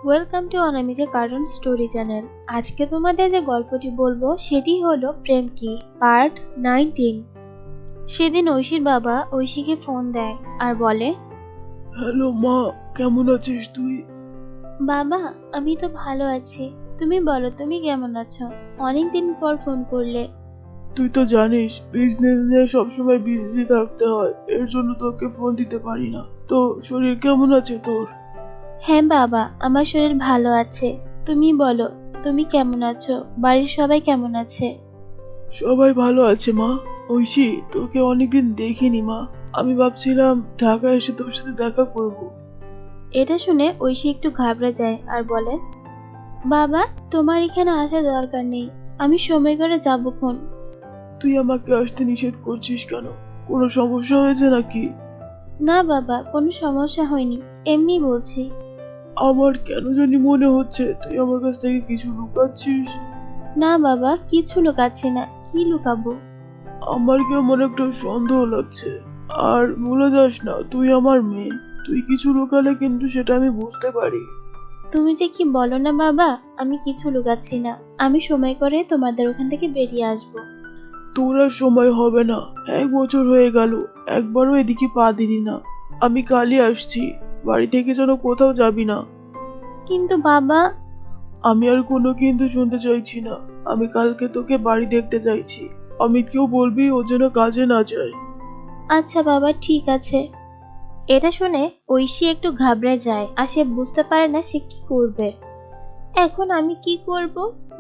Welcome to Anamika cartoon story channel. আজকে তোমাদের যে গল্পটি বলবো সেটি হলো প্রেম কি পার্ট 19। সেদিন ঐশীর বাবা ঐশীকে ফোন দেয় আর বলে, হ্যালো মা, কেমন আছিস তুই? বাবা আমি তো ভালো আছি, তুমি বলো তুমি কেমন আছো? অনেকদিন পর ফোন করলে। তুই তো জানিস বিজনেস নিয়ে সবসময় বিজি থাকতে হয়, এর জন্য তোকে ফোন দিতে পারি না। তো শরীর কেমন আছে তোর? হ্যাঁ বাবা, আমার শরীর ভালো আছে। তুমি বলো তুমি কেমন আছো, বাড়ির সবাই কেমন আছে? সবাই ভালো আছে মা। ঐশী, তোকে অনেকদিন দেখিনি মা। আমি ভাবছিলাম ঢাকায় এসে তোর সাথে দেখা করব। এটা শুনে ঐশী একটু ঘাবড়ে যায় আর বলে, বাবা তোমার এখানে আসার দরকার নেই, আমি সময় করে যাবক্ষণ। তুই আমাকে আসতে নিষেধ করছিস কেন? কোনো সমস্যা হয়েছে নাকি? না বাবা, কোনো সমস্যা হয়নি, এমনি বলছি। আমার কেন জানি মনে হচ্ছে তুই আমার কাছ থেকে কিছু লুকাচ্ছিস। না বাবা, কিছু লুকাচ্ছি না, কি লুকাবো? আমার কেমন একটা সন্দেহ লাগছে। আর ভুলে যাস না তুই আমার মেয়ে। তুই কিছু লুকালে কিন্তু সেটা আমি বুঝতে পারি। তুমি যে কি বলো না বাবা, আমি কিছু লুকাচ্ছি না, আমি সময় করে তোমাদের ওখান থেকে বেরিয়ে আসবো। তোর আর সময় হবে না। 1 বছর হয়ে গেল, একবারও এদিকে পা দিলি না। আমি কালই আসছি। বাড়ি থেকে যেন কোথাও যাবি না। কিন্তু বাবা। আমি আর কোনো কিন্তু শুনতে চাইছি না। আমি কালকে তোকে বাড়ি দেখতে চাইছি। অমিতকেও বলবি ও যেন কাজে না যায়। আচ্ছা বাবা, ঠিক আছে। এটা শুনে ঐশী একটু ঘাবড়ে যায় আর সে বুঝতে পারে না সে কি করবে। এখন আমি কি করব?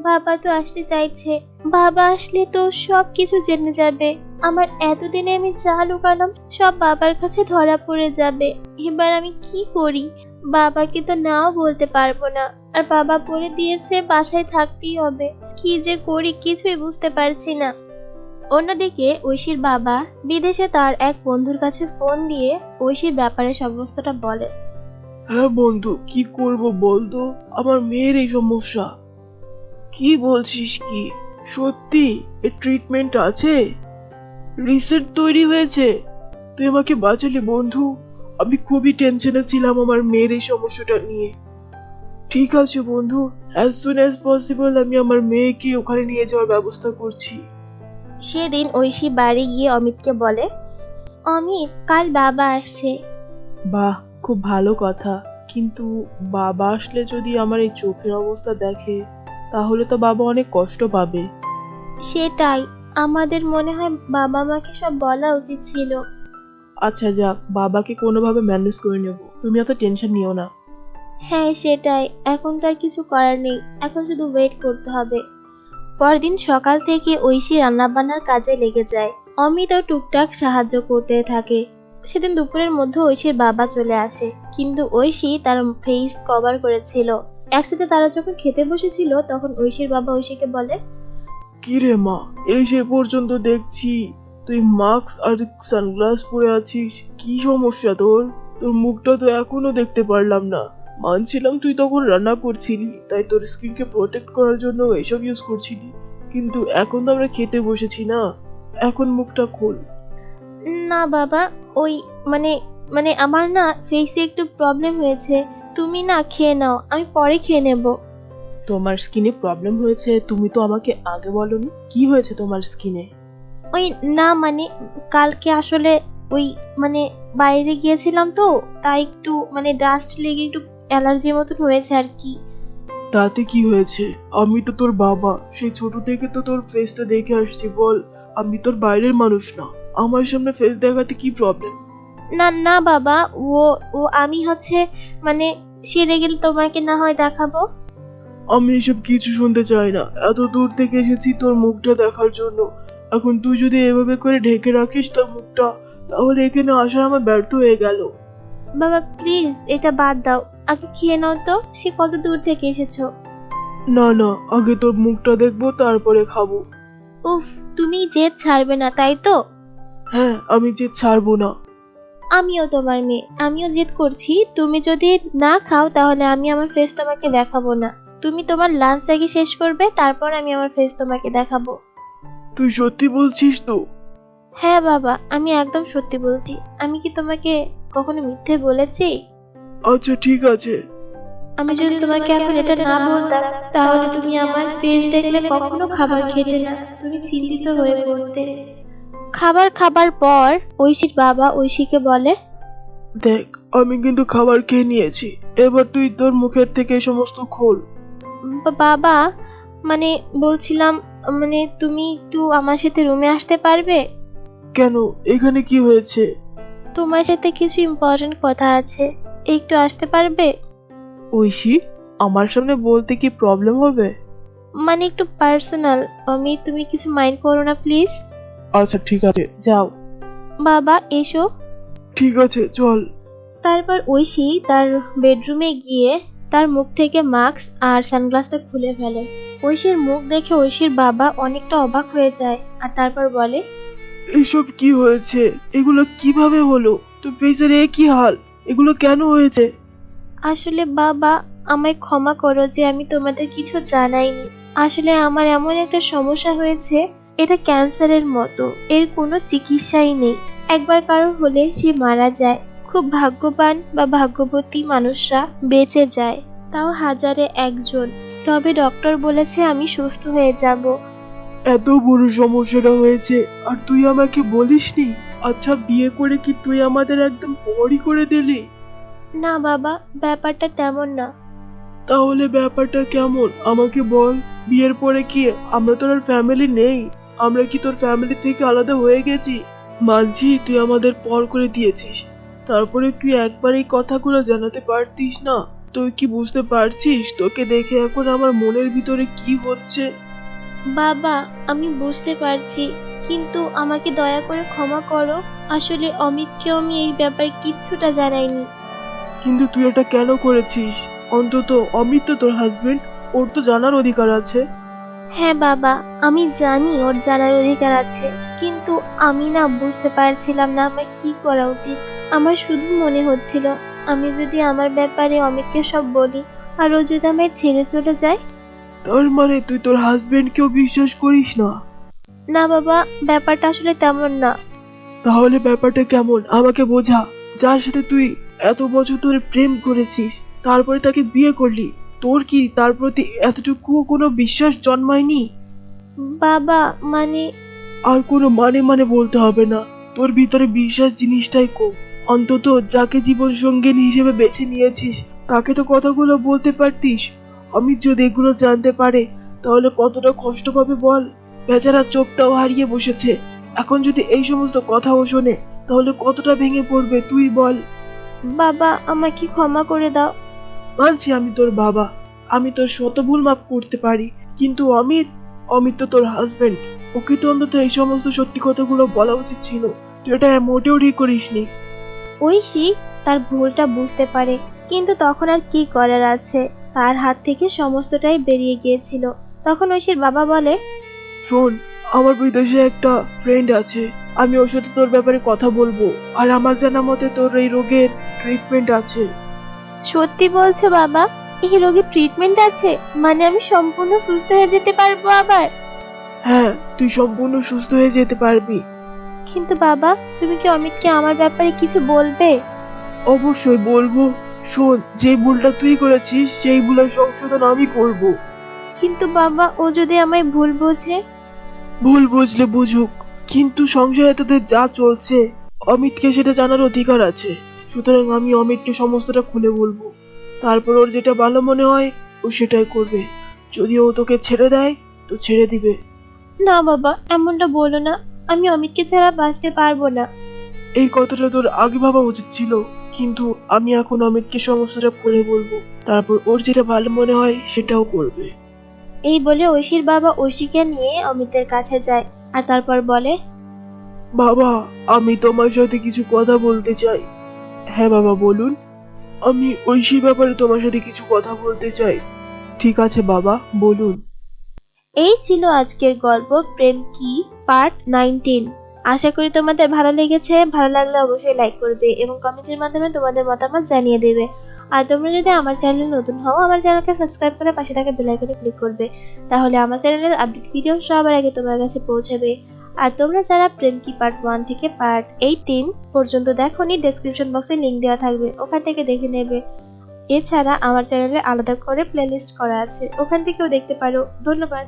বাবা তো আসতে চাইছে, বাবা আসলে তো সব কিছু জেনে যাবে। আমার এতদিনে আমি যা লুকালাম সব বাবার কাছে ধরা পড়ে যাবে। এবার আমি কি করি? বাবাকে তো নাও বলতে পারবো না, আর বাবা বলে দিয়েছে বাসায় থাকতেই হবে। কি যে করি কিছুই বুঝতে পারছি না। অন্যদিকে ঐশীর বাবা বিদেশে তার এক বন্ধুর কাছে ফোন দিয়ে ঐশীর ব্যাপারে সমস্তটা বলে। হ্যাঁ বন্ধু, কি করব বলতো? আমার মেয়ের এই সমস্যা। কি বলছিস কি? সত্যি এর ট্রিটমেন্ট আছে? রিসেট তৈরি হয়েছে? তুই আমাকে বাঁচালি বন্ধু। আমি খুবই টেনশনে ছিলাম আমার মেয়ের এই সমস্যাটা নিয়ে। ঠিক আছে বন্ধু, অ্যাজ সুন অ্যাজ পসিবল আমি আমার মেয়েকে ওখানে নিয়ে যাওয়ার ব্যবস্থা করছি। সেদিন ঐশী বাড়ি গিয়ে অমিতকে বলে, অমিত কাল বাবা আসছে। বাহ, খুব ভালো কথা। কিন্তু বাবা আসলে যদি আমার এই চোখের অবস্থা দেখে, তাহলে তো বাবা অনেক কষ্ট পাবে। সেটাই, আমাদের মনে হয় বাবা মাকে সব বলা উচিত ছিল। আচ্ছা যাক, বাবাকে কোনোভাবে ম্যানেজ করে নেব, তুমি এত টেনশন নিও না। হ্যাঁ সেটাই, এখন তো আর কিছু করার নেই, এখন শুধু ওয়েট করতে হবে। পরদিন সকাল থেকে ঐশী রান্নাবান্নার কাজে লেগে যায়। অমিতও টুকটাক সাহায্য করতে থাকে। সেদিন দুপুরের মধ্যে ঐশীর বাবা চলে আসে, কিন্তু ঐশী তার ফেস কভার করেছিল। একসাথে তারা যখন খেতে বসেছিল তখন ঐশীর বাবা ঐশীকে বলে, কি রে মা, এই সে পর্যন্ত দেখছি তুই মাস্ক আর সানগ্লাস পরে আছিস। কি সমস্যা তোর? তোর মুখটা তো এখনো দেখতে পারলাম না। মানছিলাম তুই তখন রান্না করছিলি, তাই তোর স্কিনকে প্রোটেক্ট করার জন্য এসব ইউজ করছিলি। কিন্তু এখন তো আমরা খেতে বসেছি না। এখন মুখটা খোল। না বাবা, ওই মানে মানে আমার না ফেসে একটু প্রবলেম হয়েছে, তুমি না খেয়ে নাও, আমি পরে খেয়ে নেব। তোমার স্কিনে প্রবলেম হয়েছে? তুমি তো আমাকে আগে বলনি। কি হয়েছে তোমার স্কিনে? ওই না মানে কালকে আসলে ওই মানে বাইরে গিয়েছিলাম তো, তাই একটু মানে ডাস্ট লেগে একটু অ্যালার্জির মতন হয়েছে আর কি। তাতে কি হয়েছে? আমি তো তোর বাবা, সেই ছোট থেকে তো তোর ফেসটা দেখে আসছি। বল, আমি তোর বাইরের মানুষ না। আমার সামনে ফেস দেখাতে কি প্রবলেম? না না বাবা, ও ও আমি হচ্ছে মানে সেরে গেলে তোমাকে না হয় দেখাবো। আমি এসব কিছু শুনতে চাই না। এত দূর থেকে এসেছি তোর মুখটা দেখার জন্য। এখন তুই যদি এভাবে করে ঢেকে রাখিস তোর মুখটা, তাহলে এখানে আসা আমার ব্যর্থ হয়ে গেল। বাবা প্লিজ এটা বাদ দাও, আগে খেয়ে নাও তো, সে কত দূর থেকে এসেছো। না না, আগে তোর মুখটা দেখবো তারপরে খাবো। উফ, তুমি জেদ ছাড়বে না তাই তো? হ্যাঁ, আমি যে ছাড়বো না। আমিও তোমার মেয়ে, আমিও জেদ করছি। তুমি যদি না খাও তাহলে আমি আমার ফেস তোমাকে দেখাবো না। তুমি তোমার লাঞ্চ আগে শেষ করবে, তারপর আমি আমার ফেস তোমাকে দেখাবো। তুই সত্যি বলছিস তো? হ্যাঁ বাবা, আমি একদম সত্যি বলছি। আমি কি তোমাকে কখনো মিথ্যে বলেছি? আচ্ছা ঠিক আছে। আমি যদি তোমাকে এখন এটা না বলতাম তাহলে তুমি আমার ফেস দেখলে কখনো খাবার খেতে না, তুমি চিন্তিত হয়ে পড়তে। খাবার খাবার পর ঐশীর বাবা ঐশীকে বলে, দেখ, আমি কিন্তু খাবার খেয়ে নিয়েছি, এবার তুই তোর মুখের থেকে এই সমস্ত খোল। বাবা, মানে বলছিলাম, মানে তুমি একটু আমার সাথে রুমে আসতে পারবে? কেন, এখানে কি হয়েছে? তোমার সাথে কিছু ইম্পর্টেন্ট কথা আছে, একটু আসতে পারবে? ঐশী, আমার সামনে বলতে কি প্রবলেম হবে? মানে একটু পার্সোনাল, তুমি কিছু মাইন্ড করো না প্লিজ। আচ্ছা ঠিক আছে, যাও। বাবা এসো। ঠিক আছে, চল। তারপর ঐশী তার বেডরুমে গিয়ে তার মুখ থেকে মাস্ক আর সানগ্লাসটা খুলে ফেলে। ঐশীর মুখ দেখে ঐশীর বাবা অনেকটা অবাক হয়ে যায় আর তারপর বলে, এসব কি হয়েছে? এগুলো কিভাবে হলো? তোর ফেসের এ কি হাল? এগুলো কেন হয়েছে? আসলে বাবা, আমায় ক্ষমা করো যে আমি তোমাদের কিছু জানাইনি। আসলে আমার এমন একটা সমস্যা হয়েছে, এটা ক্যান্সারের মতো, এর কোনো চিকিৎসাই নেই। একবার কারো হলে সে মারা যায়। খুব ভাগ্যবান বা ভাগ্যবতী মানুষরা বেঁচে যায়, তাও হাজারে একজন। তবে ডক্টর বলেছে আমি সুস্থ হয়ে যাব। এত বড় সমস্যাটা হয়েছে আর তুই আমাকে বলিসনি? আচ্ছা, বিয়ে করে কি তুই আমাদের একদম পরই করে দিলি? না বাবা, ব্যাপারটা তেমন না। তাহলে ব্যাপারটা কেমন আমাকে বল। বিয়ের পরে কি আমরা তোর আর ফ্যামিলি নেই? আমরা কি তোর ফ্যামিলি থেকে আলাদা হয়ে গেছি? মানছি তুই আমাদের পর করে দিয়েছিস, তারপরে তুই একবার এই কথাগুলো জানাতে পারতিস না? তুই কি বুঝতে পারছিস তোকে দেখে এখন আমার মনের ভিতরে কি হচ্ছে? বাবা, আমি বুঝতে পারছি, কিন্তু আমাকে দয়া করে ক্ষমা করো। আসলে অমিতকেও আমি এই ব্যাপারে কিচ্ছুটা জানাইনি। কিন্তু তুই এটা কেন করেছিস? অন্তত অমিত তো তোর হাজবেন্ড, ওর তো জানার অধিকার আছে। হ্যাঁ বাবা, আমি জানি ওর জানার অধিকার আছে, কিন্তু আমি না বুঝতে পারছিলাম না আমার কি করা উচিত। আমার শুধু মনে হচ্ছিল আমি যদি আমার ব্যাপারে অমিতকে সব বলি আর ও যদি আমায় ছেড়ে চলে যায়। তার মানে তুই তোর হাজবেন্ডকেও বিশ্বাস করিস না? না বাবা, ব্যাপারটা আসলে তেমন না। তাহলে ব্যাপারটা কেমন আমাকে বোঝা। যার সাথে তুই এত বছর ধরে প্রেম করেছিস, তারপরে তাকে বিয়ে করলি, তোর কি তার প্রতি এতটুকু কোনো বিশ্বাস জন্মায়নি? বাবা মানে, আর কোনো মানে বলতে হবে না, তোর ভিতরে বিশ্বাস জিনিসটাই কম। অন্তত যাকে জীবন সঙ্গিনী হিসেবে বেছে নিয়েছিস তাকে তো কথাগুলো বলতে পারতিস। অমিত যদি এগুলো জানতে পারে তাহলে কতটা কষ্ট পাবে বল। বেচারা চোখটাও হারিয়ে বসেছে, এখন যদি এই সমস্ত কথাও শোনে তাহলে কতটা ভেঙে পড়বে তুই বল। বাবা আমাকে ক্ষমা করে দাও। মানছি আমি তোর বাবা, আমি তোর শত ভুল মাফ করতে পারি, কিন্তু অমিত, অমিত তো তোর হাজবেন্ড। ওকে তো অন্তত এই সমস্ত সত্যি কথাগুলো বলা উচিত ছিল। তুই এটা মোটেও ঠিক করিসনি। ঐশী তার ভুলটা বুঝতে পারে, কিন্তু তখন আর কি করার আছে, তার হাত থেকে সমস্তটাই বেরিয়ে গিয়েছিল। তখন ঐশীর বাবা বলে, শোন, আমার বিদেশে একটা ফ্রেন্ড আছে, আমি ওর সাথে তোর ব্যাপারে কথা বলবো। আর আমার জানা মতে তোর এই রোগের ট্রিটমেন্ট আছে। সত্যি বলছো বাবা? এই রোগের ট্রিটমেন্ট আছে? মানে আমি সম্পূর্ণ সুস্থ হয়ে যেতে পারবো আবার? হ্যাঁ, তুই সম্পূর্ণ সুস্থ হয়ে যেতে পারবি। কিন্তু বাবা, তুমি কি অমিতকে আমার ব্যাপারে কিছু বলবে? অবশ্যই বলবো। শোন, যে ভুলটা তুই করেছিস সেই ভুলের সংশোধন আমি করব। কিন্তু বাবা, ও যদি আমায় ভুল বোঝে? ভুল বুঝলে বুঝুক, কিন্তু সংসারে তোদের যা চলছে অমিতকে সেটা জানার অধিকার আছে। সুতরাং আমি অমিতকে সমস্তটা খুলে বলবো, তারপর ওর যেটা ভালো মনে হয় ও সেটাই করবে। যদি ও তোকে ছেড়ে দেয় তো ছেড়ে দিবে। না বাবা, এমনটা বলো না, আমি অমিতকে ছাড়া বাঁচতে পারবো না। এই কথাটা তোর আগে ভাবা উচিত ছিল, কিন্তু আমি এখন অমিতকে সমস্তটা খুলে বলবো, তারপর ওর যেটা ভালো মনে হয় সেটাও করবে। এই বলে ঐশীর বাবা ঐশীকে নিয়ে অমিতের কাছে যায় আর তারপর বলে, বাবা, আমি তোমার সাথে কিছু কথা বলতে চাই। হ্যাঁ বাবা, বলুন। আমি ঐশীর ব্যাপারে তোমার সাথে কিছু কথা বলতে চাই। ঠিক আছে বাবা, বলুন। এই ছিল আজকের গল্প প্রেম কি পার্ট 19। আশা করি তোমাদের ভালো লেগেছে। ভালো লাগলে অবশ্যই লাইক করবে এবং কমেন্টের মাধ্যমে তোমাদের মতামত জানিয়ে দেবে। আর তোমরা যদি আমার চ্যানেলে নতুন হও, আমার চ্যানেলকে সাবস্ক্রাইব করে পাশে থাকা বেল আইকনে ক্লিক করবে, তাহলে আমার চ্যানেলের আপডেট ভিডিও সবার আগে তোমার কাছে পৌঁছাবে। আর তোমরা যারা প্রেম কি পার্ট 1 থেকে পার্ট 18 পর্যন্ত দেখোনি, ডেসক্রিপশন বক্সে লিংক দেওয়া থাকবে, ওখান থেকে দেখে নেবে। এছাড়া আমার চ্যানেলে আলাদা করে প্লেলিস্ট করা আছে, ওখান থেকেও দেখতে পারো। ধন্যবাদ।